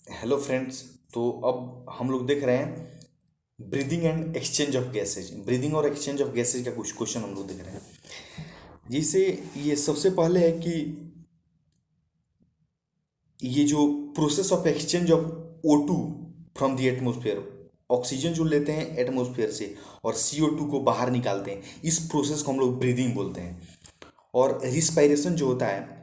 Hello friends. तो अब हम लोग देख रहे हैं breathing and exchange of gases. Breathing और एक्सचेंज ऑफ गैसेज का कुछ क्वेश्चन हम लोग देख रहे हैं। जिसे ये सबसे पहले है कि ये जो process of exchange of O2 from the atmosphere, oxygen जो लेते हैं एटमोसफेयर से और CO2 को बाहर निकालते हैं, इस प्रोसेस को हम लोग ब्रीदिंग बोलते हैं। और रिस्पायरेशन जो होता है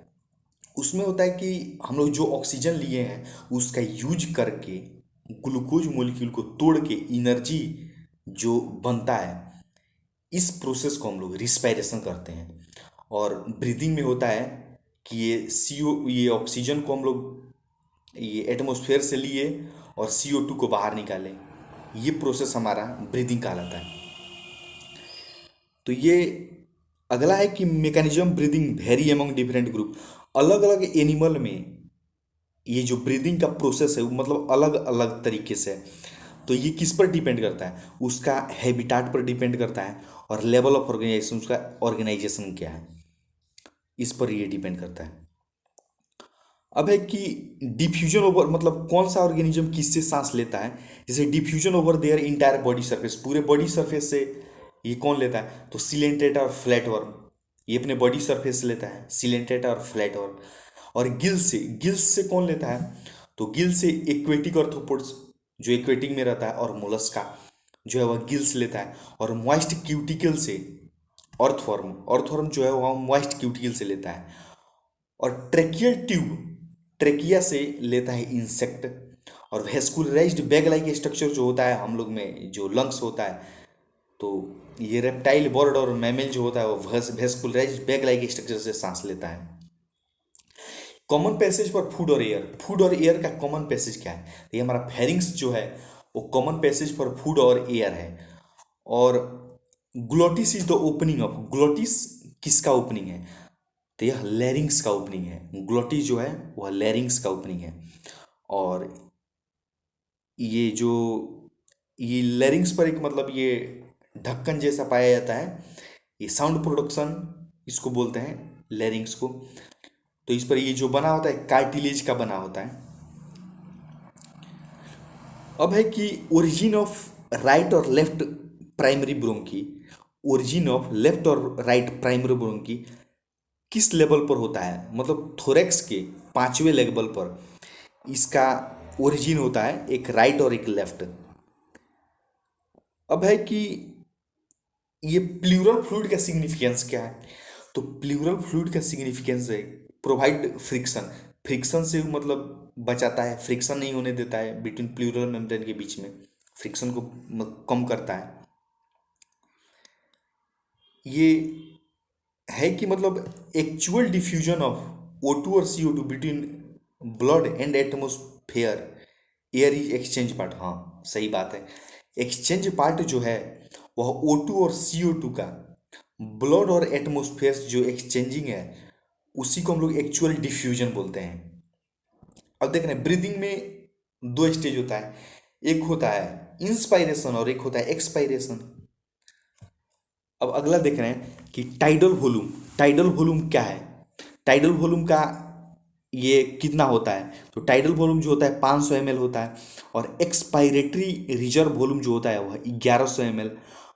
उसमें होता है कि हम लोग जो ऑक्सीजन लिए हैं उसका यूज करके ग्लूकोज मोलिक्यूल को तोड़ के एनर्जी जो बनता है, इस प्रोसेस को हम लोग रिस्पायरेशन करते हैं। और ब्रीदिंग में होता है कि ये ऑक्सीजन को हम लोग ये एटमॉस्फेयर से लिए और CO2 को बाहर निकालें। ये प्रोसेस हमारा ब्रीदिंग कहलाता है। तो ये अगला है कि mechanism breathing very among different group. अलग अलग एनिमल में ये जो ब्रीदिंग का प्रोसेस है वो मतलब अलग अलग तरीके से है। तो ये किस पर डिपेंड करता है? उसका हैबिटाट पर डिपेंड करता है और लेवल ऑफ ऑर्गेनाइजेशन, उसका ऑर्गेनाइजेशन क्या है, इस पर ये डिपेंड करता है। अब है कि डिफ्यूजन ओवर मतलब कौन सा ऑर्गेनिज्म किससे सांस लेता है। जैसे diffusion over their entire body surface, पूरे बॉडी सरफेस से ये कौन लेता है? तो सिलेंट्रेटा और फ्लैटवर्म ये अपने बॉडी सरफेस से लेता है, सिलेंट्रेटा और फ्लैटवर्म। और गिल्स से कौन लेता है? तो गिल से एक्वेटिक ऑर्थ्रोपोड्स जो एक्वेटिक में रहता है, और मोलस्का जो है वह गिल्स लेता है। और मॉइस्ट क्यूटिकल से अर्थवर्म जो है वह मॉइस्ट क्यूटिकल से लेता है। और ट्रेकियल ट्यूब ट्रेकिया से लेता है इंसेक्ट। और वेस्कुलराइज्ड बैग लाइक स्ट्रक्चर जो होता है हम लोग में, जो लंग्स होता है, तो ये रेप्टाइल बर्ड और मैमल जो होता है वो वेस्कुलराइज्ड बैग लाइक स्ट्रक्चर से सांस लेता है। कॉमन पैसेज फॉर फूड और एयर का कॉमन पैसेज क्या है? तो ये हमारा फेरिंग्स जो है वो कॉमन पैसेज फॉर फूड और एयर है। और glottis is the opening of, glottis किसका ओपनिंग है? तो यह लैरिंग्स का ओपनिंग है। ग्लोटिस जो है वह लैरिंग्स का ओपनिंग है। और ये जो ये लैरिंग्स पर एक मतलब ये ढक्कन जैसा पाया जाता है, ये साउंड प्रोडक्शन इसको बोलते हैं, लैरिंग्स को। तो इस पर ये जो बना होता है कार्टिलेज का बना होता है। अब है कि ओरिजिन ऑफ राइट और left primary bronchi, origin of left और राइट प्राइमरी ब्रोंकी किस लेवल पर होता है? मतलब थोरेक्स के पांचवें लेवल पर इसका ओरिजिन होता है, एक राइट और एक लेफ्ट। अब है कि ये प्लूरल फ्लूइड का सिग्निफिकेंस क्या है? तो प्लूरल फ्लूइड का सिग्निफिकेंस है प्रोवाइड फ्रिक्शन, फ्रिक्शन से मतलब बचाता है, फ्रिक्शन नहीं होने देता है बिटवीन प्लूरल मेम्ब्रेन के बीच में, फ्रिक्शन को कम करता है। ये है कि मतलब एक्चुअल डिफ्यूजन ऑफ O2 और CO2 between blood and atmosphere, air is exchange part. हाँ सही बात है। एक्सचेंज पार्ट जो है वह O2 और CO2 का ब्लड और एटमोस्फेयर जो एक्सचेंजिंग है उसी को हम लोग एक्चुअल डिफ्यूजन बोलते हैं। अब देख रहे हैं ब्रीदिंग में दो स्टेज होता है, एक होता है इंस्पायरेशन और एक होता है एक्सपायरेशन। अब अगला देख रहे हैं कि टाइडल वॉल्यूम, टाइडल वॉल्यूम क्या है? टाइडल वॉल्यूम का ये कितना होता है? तो टाइडल वॉल्यूम जो होता है 500 ml होता है। और एक्सपायरेटरी रिजर्व वॉल्यूम जो होता है वह 1100 ml।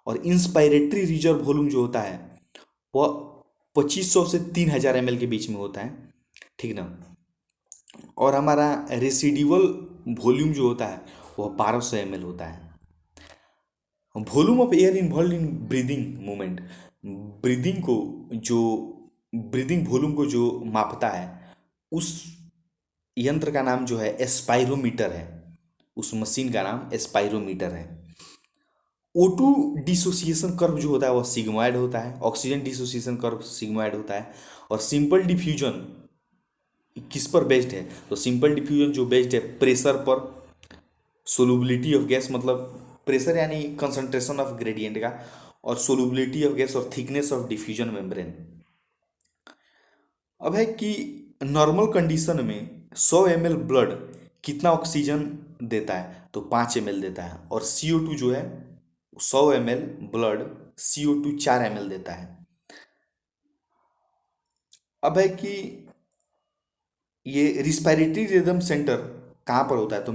और इंस्पायरेटरी रिजर्व वॉल्यूम जो होता है वह 2500 से 3000 ml के बीच में होता है, ठीक ना। और हमारा रेसिडिवल वॉल्यूम जो होता है वह 1200 ml होता है। Volume of air involve in breathing movement, breathing को जो ब्रीदिंग वॉल्यूम को जो मापता है उस यंत्र का नाम जो है एस्पायरोमीटर है, उस मशीन का नाम एस्पायरोमीटर है। O2 डिसोसिएशन कर्व जो होता है वह सिग्मॉइड होता है, ऑक्सीजन डिसोसिएशन कर्व सिग्मॉइड होता है। और सिंपल डिफ्यूजन किस पर बेस्ड है? तो सिंपल डिफ्यूजन जो बेस्ड है प्रेशर पर, सोलुबिलिटी ऑफ गैस मतलब प्रेशर यानी कंसंट्रेशन ऑफ ग्रेडियंट का, और सोलुबिलिटी ऑफ गैस और थिकनेस ऑफ डिफ्यूजन मेम्ब्रेन। अब है कि नॉर्मल कंडीशन में 100 ml ब्लड कितना ऑक्सीजन देता है? तो 5 ml देता है। और CO2 जो है 100 ml ब्लड CO2 4 ml देता है। अब है कि ये रिस्पायरेटरी रिदम सेंटर कहाँ पर होता है तो